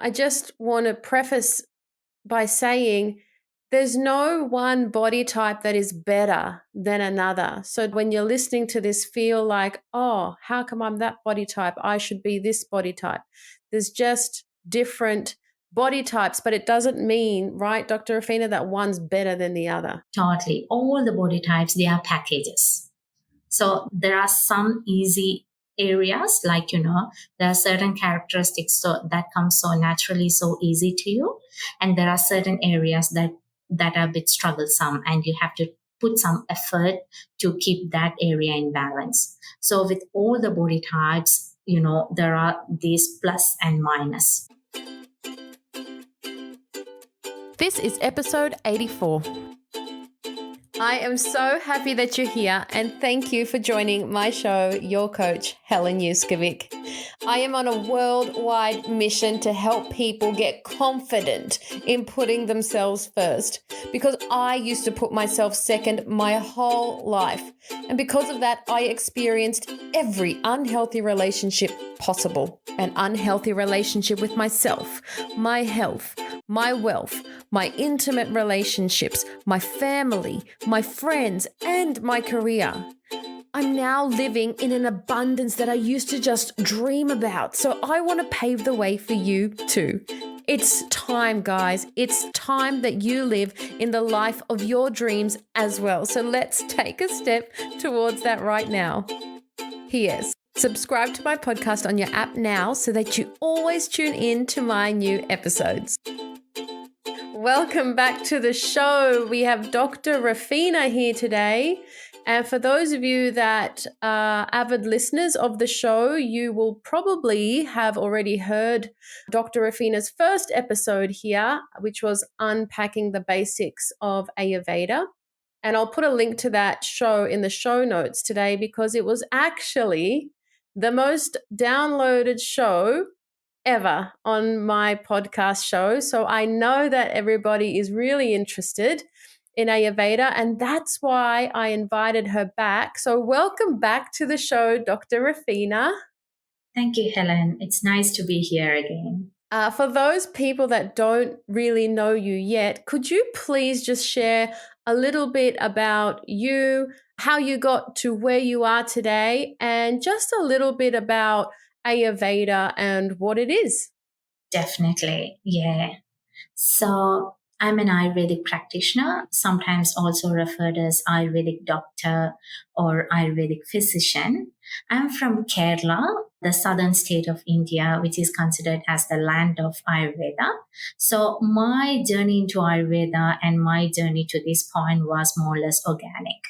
I just want to preface by saying there's no one body type that is better than another. So when you're listening to this, feel like, oh, how come I'm that body type? I should be this body type. There's just different body types, but it doesn't mean, right, Dr. Rafeena, that one's better than the other. Totally. All the body types, they are packages. So there are some easy areas, like, there are certain characteristics that come so naturally, so easy to you. And there are certain areas that are a bit troublesome, and you have to put some effort to keep that area in balance. So with all the body types, there are these plus and minus. This is episode 84. I am so happy that you're here, and thank you for joining my show, your coach, Helen Yuskovic. I am on a worldwide mission to help people get confident in putting themselves first, because I used to put myself second my whole life. And because of that, I experienced every unhealthy relationship possible. An unhealthy relationship with myself, my health, my wealth, my intimate relationships, my family, my friends, and my career. I'm now living in an abundance that I used to just dream about. So I want to pave the way for you too. It's time, guys. It's time that you live in the life of your dreams as well. So let's take a step towards that right now. P.S. Subscribe to my podcast on your app now so that you always tune in to my new episodes. Welcome back to the show. We have Dr. Rafeena here today. And for those of you that are avid listeners of the show, you will probably have already heard Dr. Rafeena's first episode here, which was Unpacking the Basics of Ayurveda. And I'll put a link to that show in the show notes today, because it was actually the most downloaded show ever on my podcast show. So I know that everybody is really interested in Ayurveda, and that's why I invited her back. So welcome back to the show, Dr. Rafeena. Thank you, Helen. It's nice to be here again. For those people that don't really know you yet, could you please just share a little bit about you, how you got to where you are today, and just a little bit about Ayurveda and what it is? Definitely, yeah. So I'm an Ayurvedic practitioner, sometimes also referred as Ayurvedic doctor or Ayurvedic physician. I'm from Kerala, the southern state of India, which is considered as the land of Ayurveda. So my journey into Ayurveda and my journey to this point was more or less organic.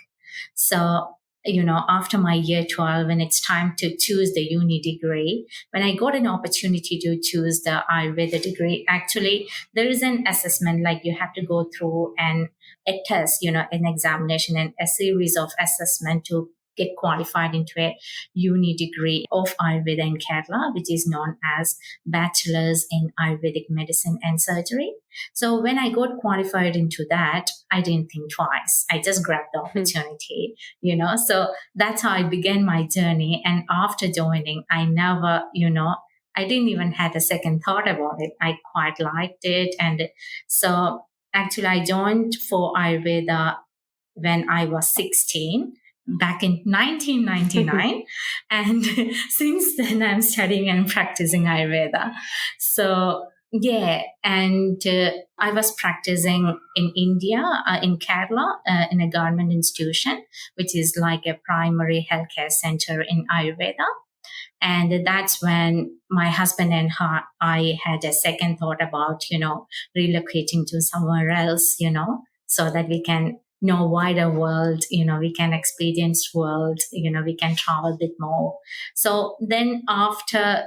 So after my year 12, when it's time to choose the uni degree, when I got an opportunity to choose the Ayurveda degree, actually, there is an assessment, like you have to go through a test, an examination and a series of assessment to get qualified into a uni degree of Ayurveda in Kerala, which is known as Bachelor's in Ayurvedic Medicine and Surgery. So when I got qualified into that, I didn't think twice. I just grabbed the opportunity, So that's how I began my journey. And after joining, I never, I didn't even have a second thought about it. I quite liked it. And so actually I joined for Ayurveda when I was 16. Back in 1999. And since then, I'm studying and practicing Ayurveda. So, yeah. And I was practicing in India, in Kerala, in a government institution, which is like a primary healthcare center in Ayurveda. And that's when my husband and I had a second thought about, relocating to somewhere else, so that we can know wider world, we can experience world, we can travel a bit more. So then after,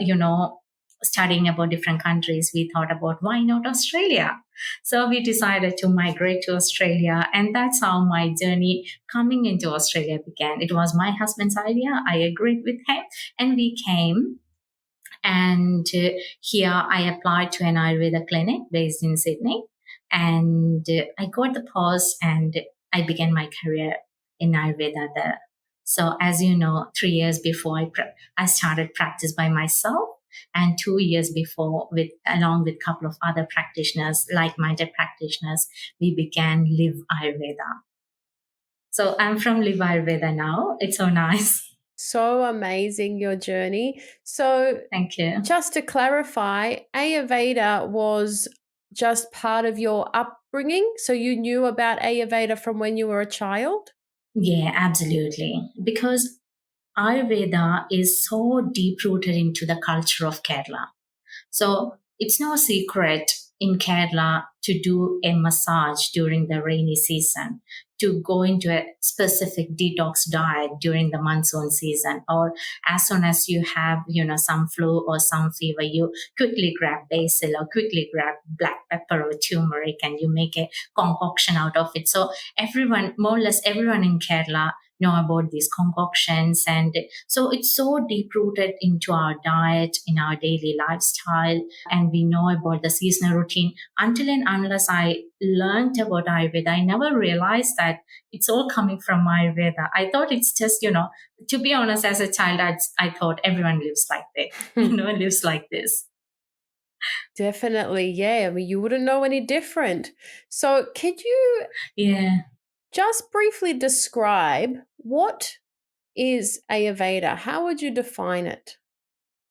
studying about different countries, we thought about why not Australia? So we decided to migrate to Australia. And that's how my journey coming into Australia began. It was my husband's idea. I agreed with him and we came. And here I applied to an Ayurveda clinic based in Sydney. And I got the post and I began my career in Ayurveda there. So as you know, 3 years before I started practice by myself. And 2 years before, with along with a couple of other practitioners, like-minded practitioners, we began Live Ayurveda. So I'm from Live Ayurveda now. It's so nice. So amazing, your journey. So, Thank you. just to clarify, Ayurveda was just part of your upbringing. So, you knew about Ayurveda from when you were a child? Yeah, absolutely. Because Ayurveda is so deep rooted into the culture of Kerala. So it's no secret in Kerala to do a massage during the rainy season, to go into a specific detox diet during the monsoon season, or as soon as you have, some flu or some fever, you quickly grab basil or quickly grab black pepper or turmeric and you make a concoction out of it. So everyone, more or less everyone in Kerala know about these concoctions, and so it's so deep rooted into our diet, in our daily lifestyle, and we know about the seasonal routine. Until and unless I learned about Ayurveda, I never realized that it's all coming from Ayurveda. I thought it's just, to be honest, as a child, I thought everyone lives like this, lives like this. Definitely, yeah. I mean, you wouldn't know any different. So, could you Yeah. just briefly describe what is Ayurveda? How would you define it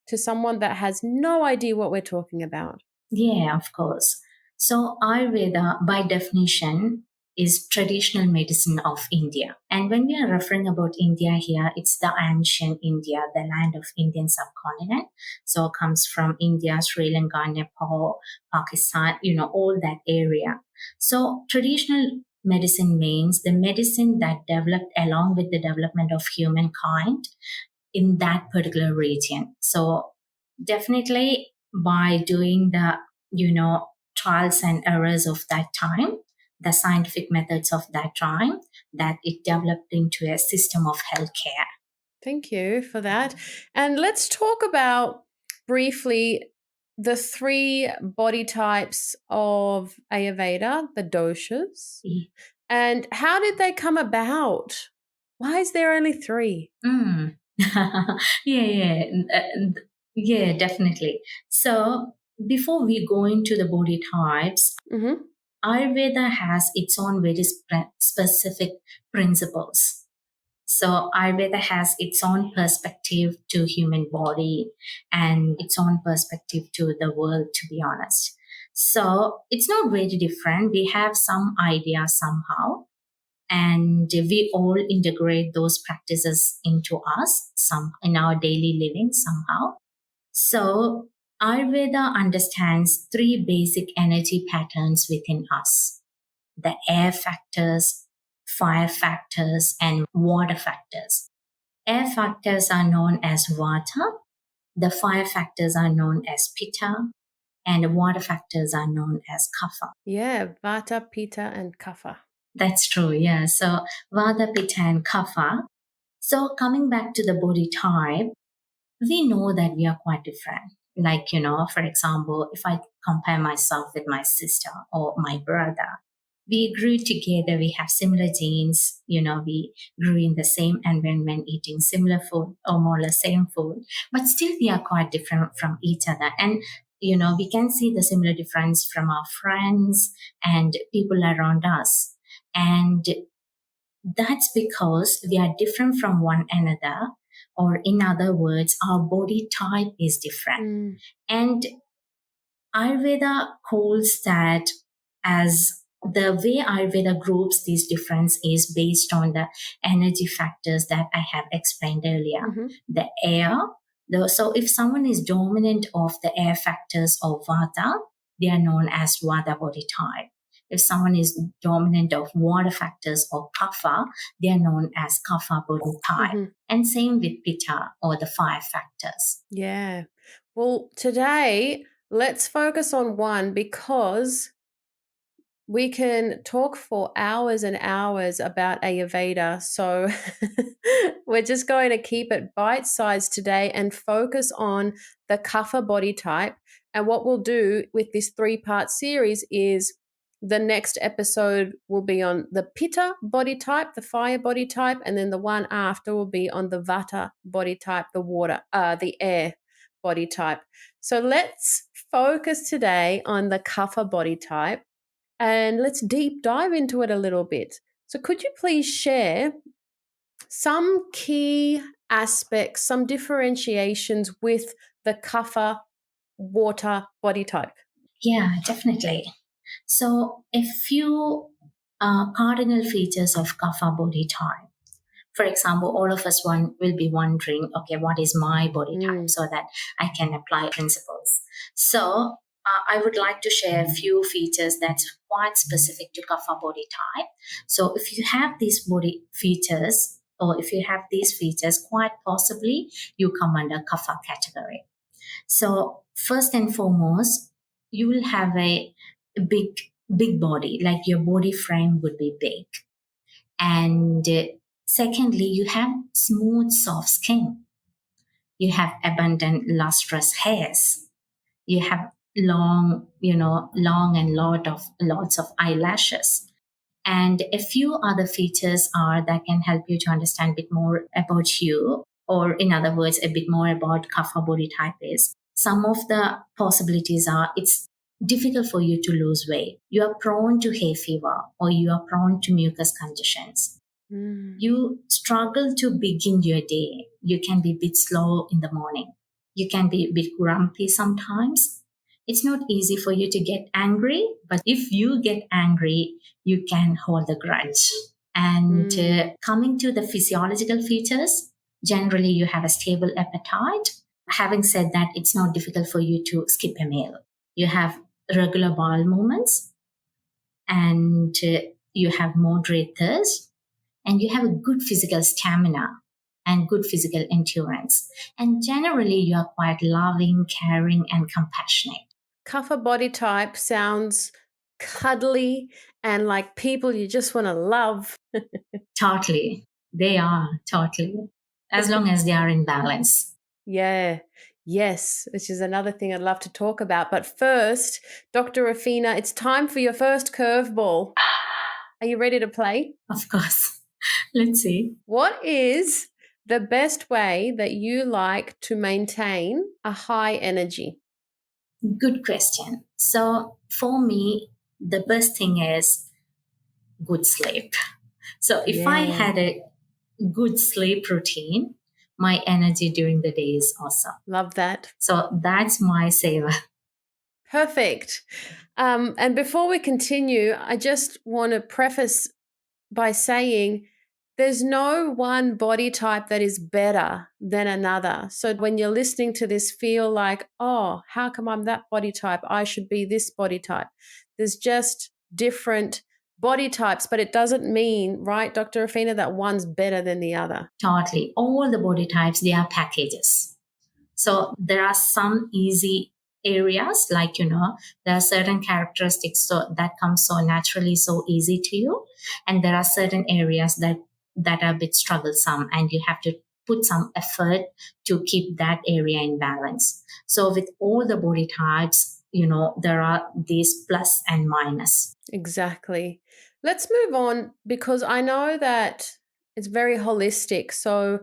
to someone that has no idea what we're talking about? Yeah, of course. So, Ayurveda, by definition, is traditional medicine of India. And when we are referring about India here, it's the ancient India, the land of Indian subcontinent. So, it comes from India, Sri Lanka, Nepal, Pakistan, all that area. So, traditional medicine means the medicine that developed along with the development of humankind in that particular region. So, definitely by doing the trials and errors of that time, the scientific methods of that time, that it developed into a system of healthcare. Thank you for that. And let's talk about briefly the three body types of Ayurveda, the doshas, and how did they come about? Why is there only three? Mm. Yeah, yeah, definitely. So before we go into the body types, Mm-hmm. Ayurveda has its own very specific principles. So Ayurveda has its own perspective to human body and its own perspective to the world, to be honest. So it's not very different. We have some idea somehow, and we all integrate those practices into us some in our daily living somehow. So Ayurveda understands three basic energy patterns within us: the air factors, fire factors, and water factors. Air factors are known as Vata, the fire factors are known as Pitta, and the water factors are known as Kapha. Yeah, Vata, Pitta, and Kapha. That's true, yeah. So Vata, Pitta, and Kapha. So coming back to the body type, we know that we are quite different. Like, for example, if I compare myself with my sister or my brother, we grew together, we have similar genes, we grew in the same environment, eating similar food or more or less same food, but still we are quite different from each other. And, we can see the similar difference from our friends and people around us. And that's because we are different from one another, or in other words, our body type is different. Mm. And Ayurveda calls that as the way Ayurveda groups these difference is based on the energy factors that I have explained earlier. Mm-hmm. The air, so if someone is dominant of the air factors of Vata, they are known as Vata body type. If someone is dominant of water factors or Kapha, they are known as Kapha body type. Mm-hmm. And same with Pitta or the fire factors. Yeah. Well, today, let's focus on one because we can talk for hours and hours about Ayurveda. So we're just going to keep it bite sized today and focus on the Kapha body type. And what we'll do with this 3-part series is the next episode will be on the Pitta body type, the fire body type, and then the one after will be on the Vata body type, the water, the air body type. So let's focus today on the Kapha body type and let's deep dive into it a little bit. So could you please share some key aspects, some differentiations with the Kapha water body type? Yeah, definitely. So, a few cardinal features of kapha body type. For example, all of us will be wondering, okay, what is my body type, so that I can apply principles. So, I would like to share a few features that's quite specific to kapha body type. So, if you have these body features, or if you have these features, quite possibly you come under kapha category. So first and foremost, you will have a big, big body, like your body frame would be big. And secondly, you have smooth, soft skin. You have abundant, lustrous hairs. You have long and lots of eyelashes. And a few other features are that can help you to understand a bit more about you, or in other words, a bit more about kapha body type is. Some of the possibilities are it's difficult for you to lose weight. You are prone to hay fever, or you are prone to mucus conditions. You struggle to begin your day. You can be a bit slow in the morning. You can be a bit grumpy sometimes. It's not easy for you to get angry, but if you get angry, you can hold a grudge. And coming to the physiological features, generally you have a stable appetite. Having said that, it's not difficult for you to skip a meal. You have regular bowel movements, and you have moderate thirst, and you have a good physical stamina and good physical endurance. And generally, you are quite loving, caring, and compassionate. Kapha body type sounds cuddly and like people you just want to love. Totally. They are, totally. As long as they are in balance. Yeah. Yes, which is another thing I'd love to talk about. But first, Dr. Rafeena, it's time for your first curveball. Are you ready to play? Of course. Let's see. What is the best way that you like to maintain a high energy? Good question. So, for me, the best thing is good sleep. So, if I had a good sleep routine, my energy during the day is awesome. Love that. So, that's my saver. Perfect. And before we continue, I just want to preface by saying there's no one body type that is better than another. So when you're listening to this, feel like, oh, how come I'm that body type? I should be this body type. There's just different body types, but it doesn't mean, right, Dr. Rafeena, that one's better than the other. Totally. All the body types, they are packages. So there are some easy areas, like, there are certain characteristics that come so naturally, so easy to you. And there are certain areas that are a bit troublesome, and you have to put some effort to keep that area in balance. So with all the body types, there are these plus and minus. Exactly. Let's move on, because I know that it's very holistic. So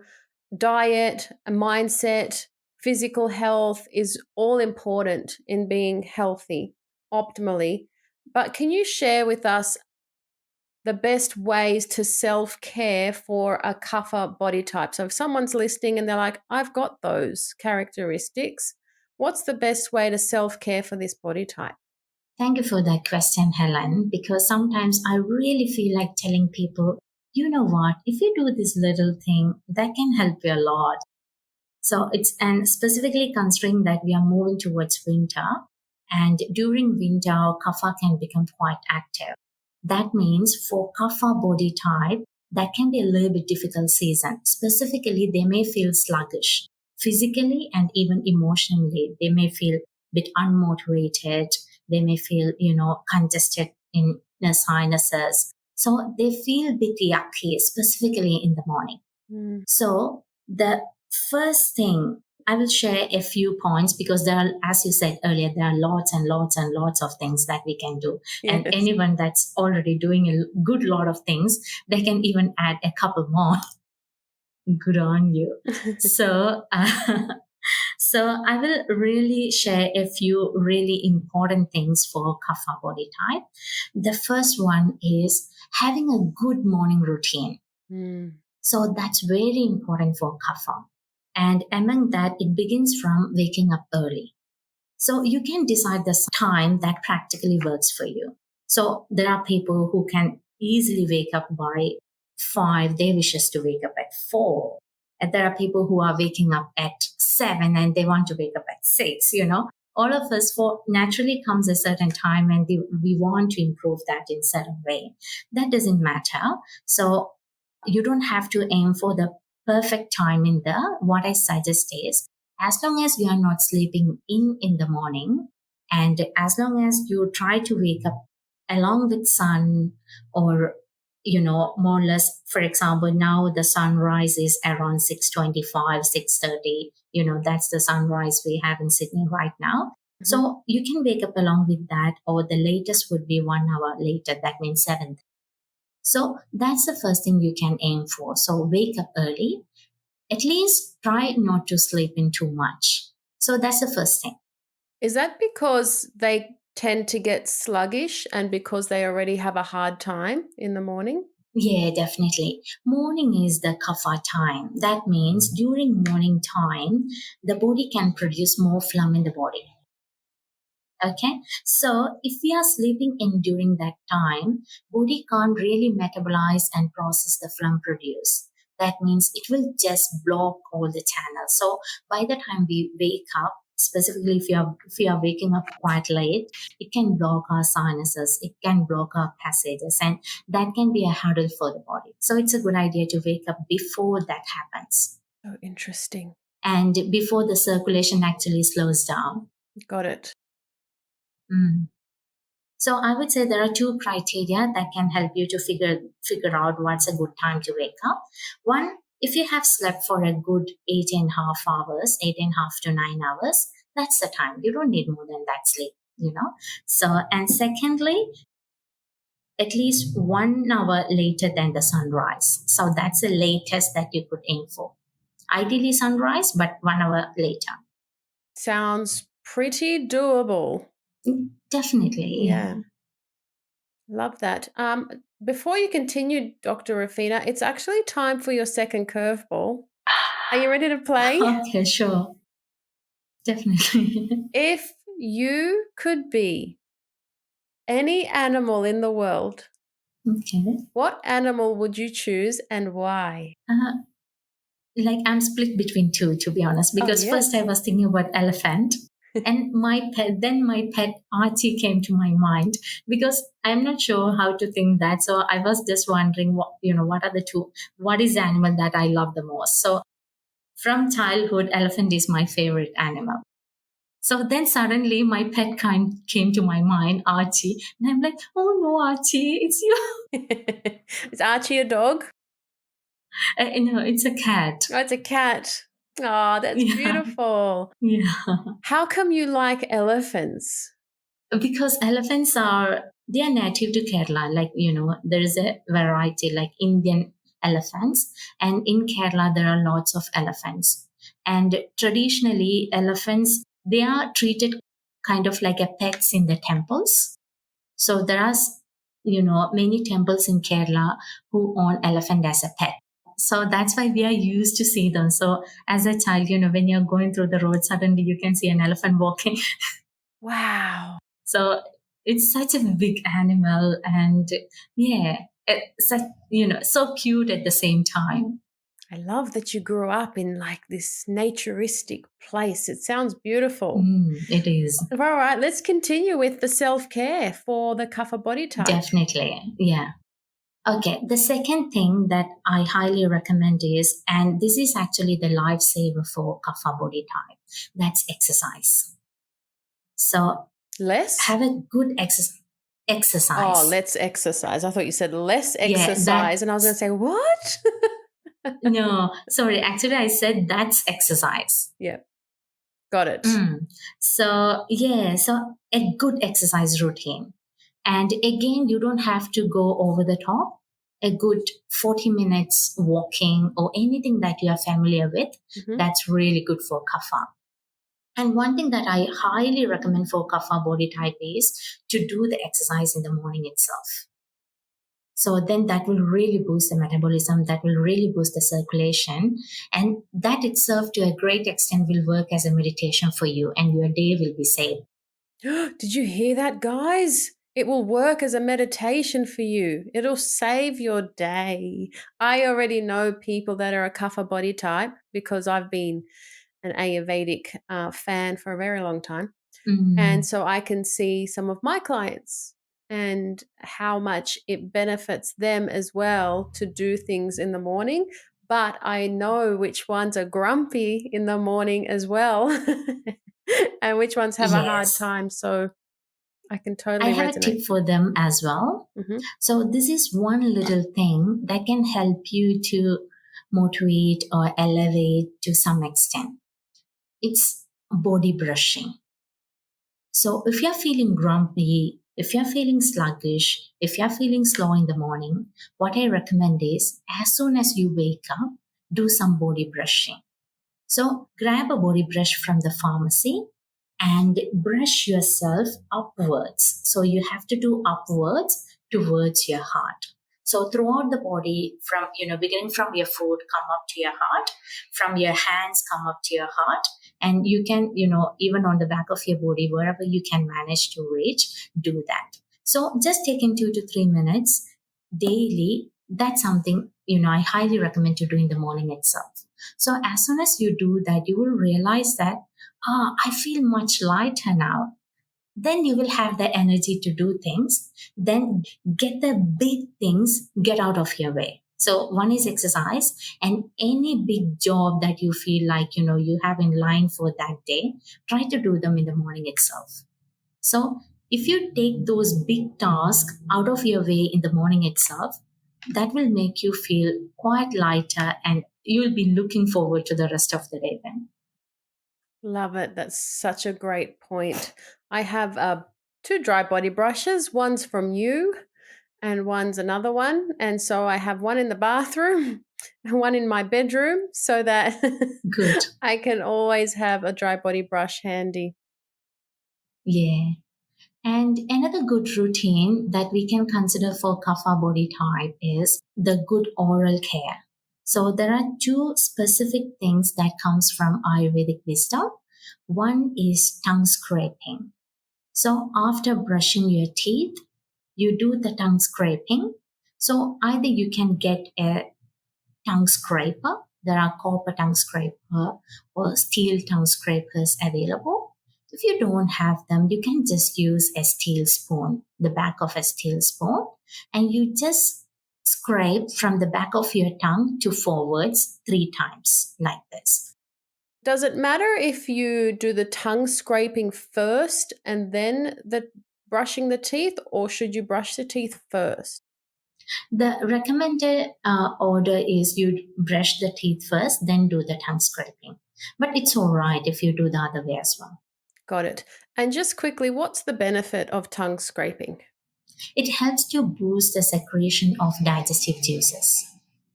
diet, mindset, physical health is all important in being healthy optimally. But can you share with us the best ways to self-care for a kapha body type? So if someone's listening and they're like, I've got those characteristics, what's the best way to self-care for this body type? Thank you for that question, Helen, because sometimes I really feel like telling people, you know what, if you do this little thing, that can help you a lot. So and specifically considering that we are moving towards winter, and during winter, kapha can become quite active. That means for kapha body type, that can be a little bit difficult season. Specifically, they may feel sluggish physically and even emotionally. They may feel a bit unmotivated. They may feel, congested in the sinuses. So they feel a bit yucky, specifically in the morning. So the first thing, I will share a few points, because there are, as you said earlier, there are lots and lots and lots of things that we can do. Yes. And anyone that's already doing a good lot of things, they can even add a couple more. Good on you. So So I will really share a few really important things for Kapha body type. The first one is having a good morning routine. Mm. So that's very important for Kapha. And among that, it begins from waking up early. So you can decide the time that practically works for you. So there are people who can easily wake up by 5. They wish us to wake up at 4. And there are people who are waking up at 7 and they want to wake up at 6, All of us for naturally comes a certain time and we want to improve that in certain way. That doesn't matter. So you don't have to aim for the perfect time in the what I suggest is as long as we are not sleeping in the morning and as long as you try to wake up along with sun or more or less, for example, now the sunrise is around 6:25, 6:30. That's the sunrise we have in Sydney right now. Mhm. So you can wake up along with that, or the latest would be 1 hour later. That means 7. So that's the first thing you can aim for. So wake up early. At least try not to sleep in too much. So that's the first thing. Is that because they tend to get sluggish and because they already have a hard time in the morning? Yeah, definitely. Morning is the kapha time. That means during morning time, the body can produce more phlegm in the body. Okay. So if we are sleeping in during that time, body can't really metabolize and process the phlegm produced. That means it will just block all the channels. So by the time we wake up, specifically if you are waking up quite late, it can block our sinuses, it can block our passages, and that can be a hurdle for the body. So it's a good idea to wake up before that happens Oh, interesting. and before the circulation actually slows down. Got it. Mm. So I would say there are 2 criteria that can help you to figure out what's a good time to wake up. One, if you have slept for a good 8.5 hours, 8.5 to 9 hours, that's the time. You don't need more than that sleep. So, and secondly, at least 1 hour later than the sunrise. So that's the latest that you could aim for. Ideally sunrise, but 1 hour later. Sounds pretty doable. Definitely, yeah. Love that. Before you continue, Dr. Rafeena, it's actually time for your second curveball. Are you ready to play? Okay, sure. Definitely. If you could be any animal in the world, Okay. what animal would you choose and why? Like I'm split between 2, to be honest, because first I was thinking about elephant and my pet Archie came to my mind because I'm not sure how to think that. So I was just wondering what are the 2, what is the animal that I love the most? So from childhood, elephant is my favorite animal. So then suddenly my pet kind came to my mind, Archie. And I'm like, oh no, Archie, it's you. Is Archie a dog? No, it's a cat. Oh, it's a cat. Oh, that's beautiful. Yeah. How come you like elephants? Because elephants they are native to Kerala. Like, there is a variety like Indian elephants. And in Kerala, there are lots of elephants. And traditionally, elephants, they are treated kind of like a pets in the temples. So there are, many temples in Kerala who own elephant as a pet. So that's why we are used to see them. So as a child, when you're going through the road, suddenly you can see an elephant walking. Wow. So it's such a big animal and yeah, it's such, so cute at the same time. I love that you grew up in like this naturistic place. It sounds beautiful. It is. All right, let's continue with the self-care for the Kapha body type. Definitely. Yeah. Okay. The second thing that I highly recommend is, and this is actually the lifesaver for Kapha body type, that's exercise. So have a good exercise. Oh, let's exercise. I thought you said less exercise, and I was going to say, what? No, sorry. Actually, I said that's exercise. Yeah. Got it. So, so a good exercise routine. And again, you don't have to go over the top. A good 40 minutes walking or anything that you are familiar with, that's really good for kapha. And one thing that I highly recommend for Kapha body type is to do the exercise in the morning itself. So then that will really boost the metabolism, that will really boost the circulation. And that itself, to a great extent, will work as a meditation for you, and your day will be saved. Did you hear that, guys? It will work as a meditation for you. It'll save your day. I already know people that are a Kapha body type because I've been an Ayurvedic fan for a very long time. And so I can see some of my clients and how much it benefits them as well to do things in the morning. But I know which ones are grumpy in the morning as well and which ones have a hard Yes. time. So I can I totally have a resonate. tip for them as well. Mhm. So, this is one little thing that can help you to motivate or elevate to some extent. It's body brushing. So, if you're feeling grumpy, if you're feeling sluggish, if you're feeling slow in the morning, what I recommend is as soon as you wake up, do some body brushing. So, grab a body brush from the pharmacy and brush yourself upwards. So, you have to do upwards towards your heart. So, throughout the body, from beginning from your foot, come up to your heart, from your hands, come up to your heart, and you can, even on the back of your body, wherever you can manage to reach, do that. So, just taking 2 to 3 minutes daily. That's something I highly recommend to do in the morning itself. So as soon as you do that, you will realize that, I feel much lighter now. Then you will have the energy to do things. Then get the big things, get out of your way. So one is exercise, and any big job that you feel like, you have in line for that day, try to do them in the morning itself. So if you take those big tasks out of your way in the morning itself, that will make you feel quite lighter, and you'll be looking forward to the rest of the day then. Love it. That's such a great point. I have two dry body brushes. One's from you and one's another one. And so I have one in the bathroom and one in my bedroom so that Good. I can always have a dry body brush handy. Yeah. And another good routine that we can consider for Kapha body type is the good oral care. So there are two specific things that comes from Ayurvedic wisdom. One is tongue scraping. So after brushing your teeth, you do the tongue scraping. So either you can get a tongue scraper. There are copper tongue scraper or steel tongue scrapers available. If you don't have them, you can just use a steel spoon, the back of a steel spoon, and you just scrape from the back of your tongue to forwards 3 times like this. Does it matter if you do the tongue scraping first and then the brushing the teeth, or should you brush the teeth first? The recommended order is you brush the teeth first, then do the tongue scraping. But it's all right if you do the other way as well. Got it. And just quickly, what's the benefit of tongue scraping? It helps to boost the secretion of digestive juices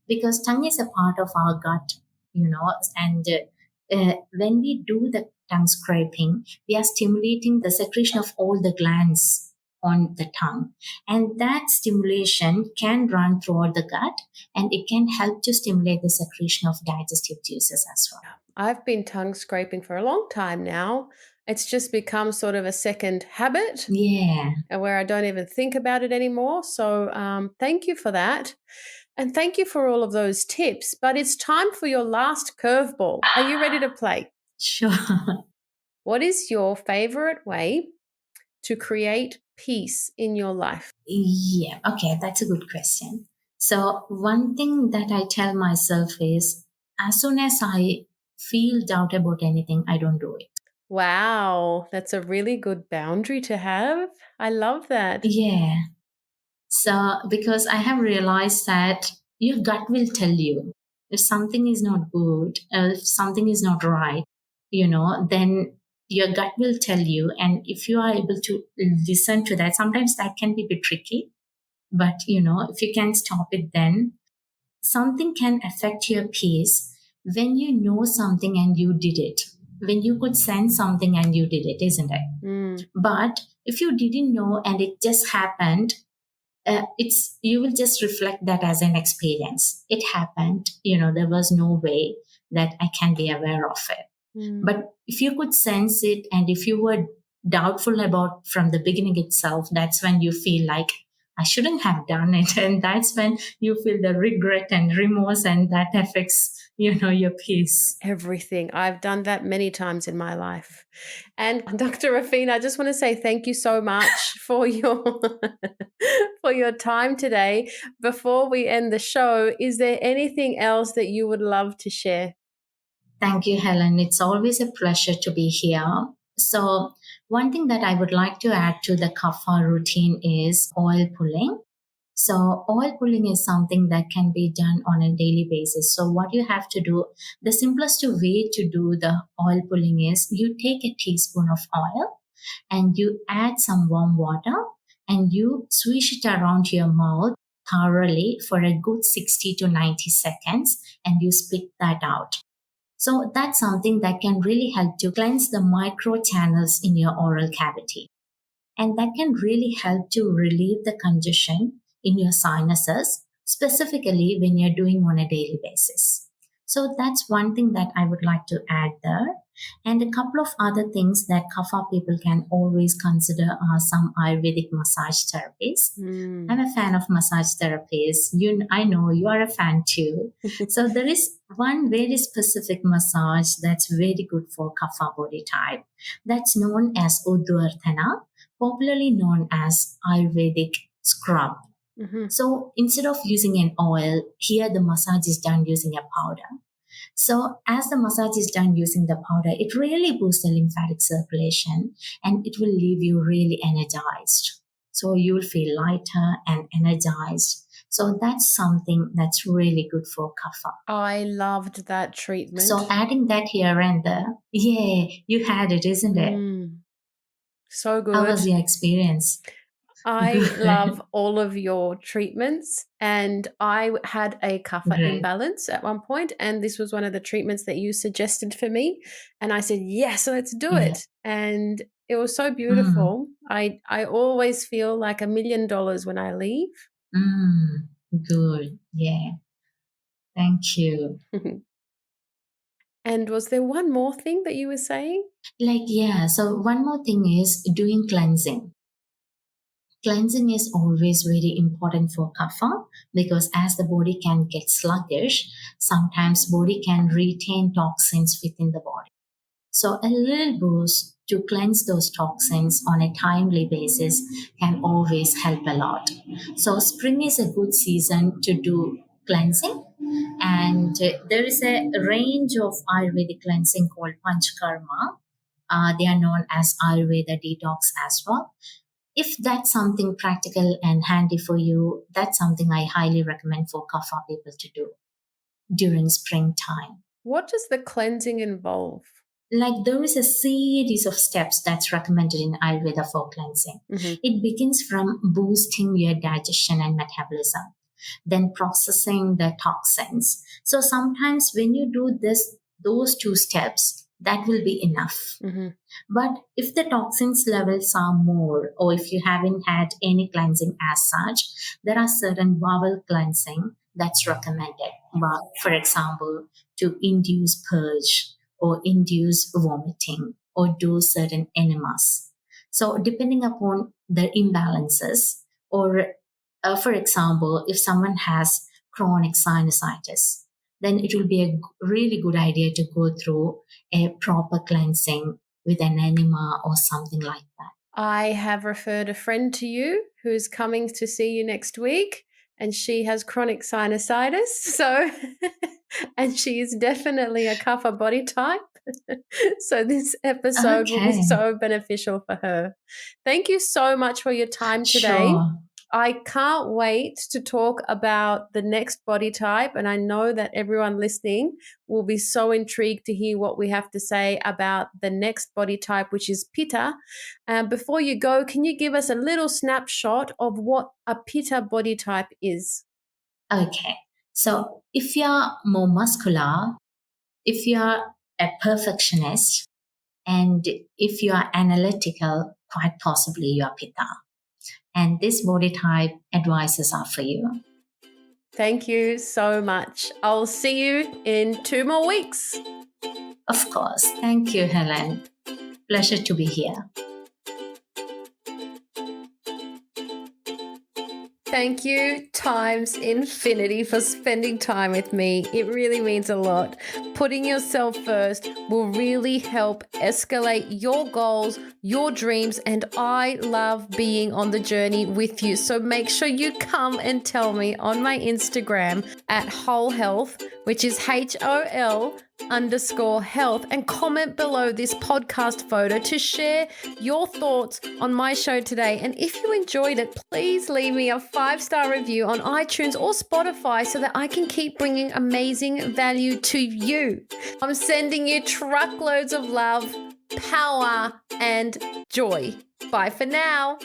because tongue is a part of our gut, and when we do the tongue scraping, we are stimulating the secretion of all the glands on the tongue, and that stimulation can run throughout the gut, and it can help to stimulate the secretion of digestive juices as well. I've been tongue scraping for a long time now. It's just become sort of a second habit Yeah. where I don't even think about it anymore. So thank you for that. And thank you for all of those tips. But it's time for your last curveball. Are you ready to play? Sure. What is your favorite way to create peace in your life? Yeah, okay, that's a good question. So, one thing that I tell myself is as soon as I feel doubt about anything, I don't do it. Wow, that's a really good boundary to have. I love that. Yeah. So, because I have realized that your gut will tell you if something is not good, if something is not right, then your gut will tell you. And if you are able to listen to that, sometimes that can be a bit tricky. But, if you can stop it, then something can affect your peace when you know something and you did it. when you could sense something and you did it, isn't it? Mm. But if you didn't know and it just happened, it's you will just reflect that as an experience. It happened, there was no way that I can be aware of it. Mm. But if you could sense it and if you were doubtful about from the beginning itself, that's when you feel like I shouldn't have done it. And that's when you feel the regret and remorse, and that affects, your peace. Everything. I've done that many times in my life. And Dr. Rafeena, I just want to say thank you so much for your for your time today. Before we end the show, is there anything else that you would love to share? Thank you, Helen. It's always a pleasure to be here. So, one thing that I would like to add to the kapha routine is oil pulling. So, oil pulling is something that can be done on a daily basis. So, what you have to do, the simplest way to do the oil pulling is you take a teaspoon of oil and you add some warm water and you swish it around your mouth thoroughly for a good 60 to 90 seconds and you spit that out. So that's something that can really help to cleanse the micro channels in your oral cavity. And that can really help to relieve the congestion in your sinuses, specifically when you're doing on a daily basis. So that's one thing that I would like to add there. And a couple of other things that kapha people can always consider are some Ayurvedic massage therapies. Mm. I'm a fan of massage therapies. I know you are a fan too. So there is one very specific massage that's very good for kapha body type. That's known as Udvarthana, popularly known as Ayurvedic scrub. Mm-hmm. So instead of using an oil, here the massage is done using a powder. So as the massage is done using the powder, it really boosts the lymphatic circulation and it will leave you really energized. So you will feel lighter and energized. So that's something that's really good for kapha. I loved that treatment. So adding that here and there, yeah, you had it, isn't it? So good. How was your experience? I love all of your treatments, and I had a kapha Great. imbalance at one point, and this was one of the treatments that you suggested for me, and I said yes, let's do Yeah. it, and it was so beautiful. I always feel like $1 million when I leave. Good. Yeah. Thank you. And was there one more thing that you were saying? So one more thing is doing cleansing. Cleansing is always very important for kapha because as the body can get sluggish, sometimes body can retain toxins within the body. So a little boost to cleanse those toxins on a timely basis can always help a lot. So spring is a good season to do cleansing, and there is a range of Ayurvedic cleansing called Panchakarma. They are known as Ayurveda detox as well. If that's something practical and handy for you, that's something I highly recommend for kapha people to do during springtime. What does the cleansing involve? There is a series of steps that's recommended in Ayurveda for cleansing. It begins from boosting your digestion and metabolism, then processing the toxins. So sometimes when you do those two steps, that will be enough. But if the toxins levels are more, or if you haven't had any cleansing as such, there are certain bowel cleansing that's recommended. But for example, to induce purge or induce vomiting or do certain enemas. So depending upon the imbalances, or for example, if someone has chronic sinusitis, then it will be a really good idea to go through a proper cleansing with an enema or something like that. I have referred a friend to you who's coming to see you next week, and she has chronic sinusitis. So, and she is definitely a kapha body type. So this episode will be so beneficial for her. Thank you so much for your time today. Sure. I can't wait to talk about the next body type, and I know that everyone listening will be so intrigued to hear what we have to say about the next body type, which is Pitta. Before you go, can you give us a little snapshot of what a Pitta body type is? Okay. So if you're more muscular, if you're a perfectionist, And if you are analytical, quite possibly you are Pitta. And this body type advices are for you. Thank you so much. I'll see you in 2 more weeks. Of course. Thank you, Helen. Pleasure to be here. Thank you times infinity for spending time with me. It really means a lot. Putting yourself first will really help escalate your goals, your dreams, and I love being on the journey with you. So make sure you come and tell me on my Instagram at Whole Health, which is HOL_health, and comment below this podcast photo to share your thoughts on my show today. And if you enjoyed it, please leave me a 5-star review on iTunes or Spotify so that I can keep bringing amazing value to you. I'm sending you truckloads of love, power, and joy. Bye for now.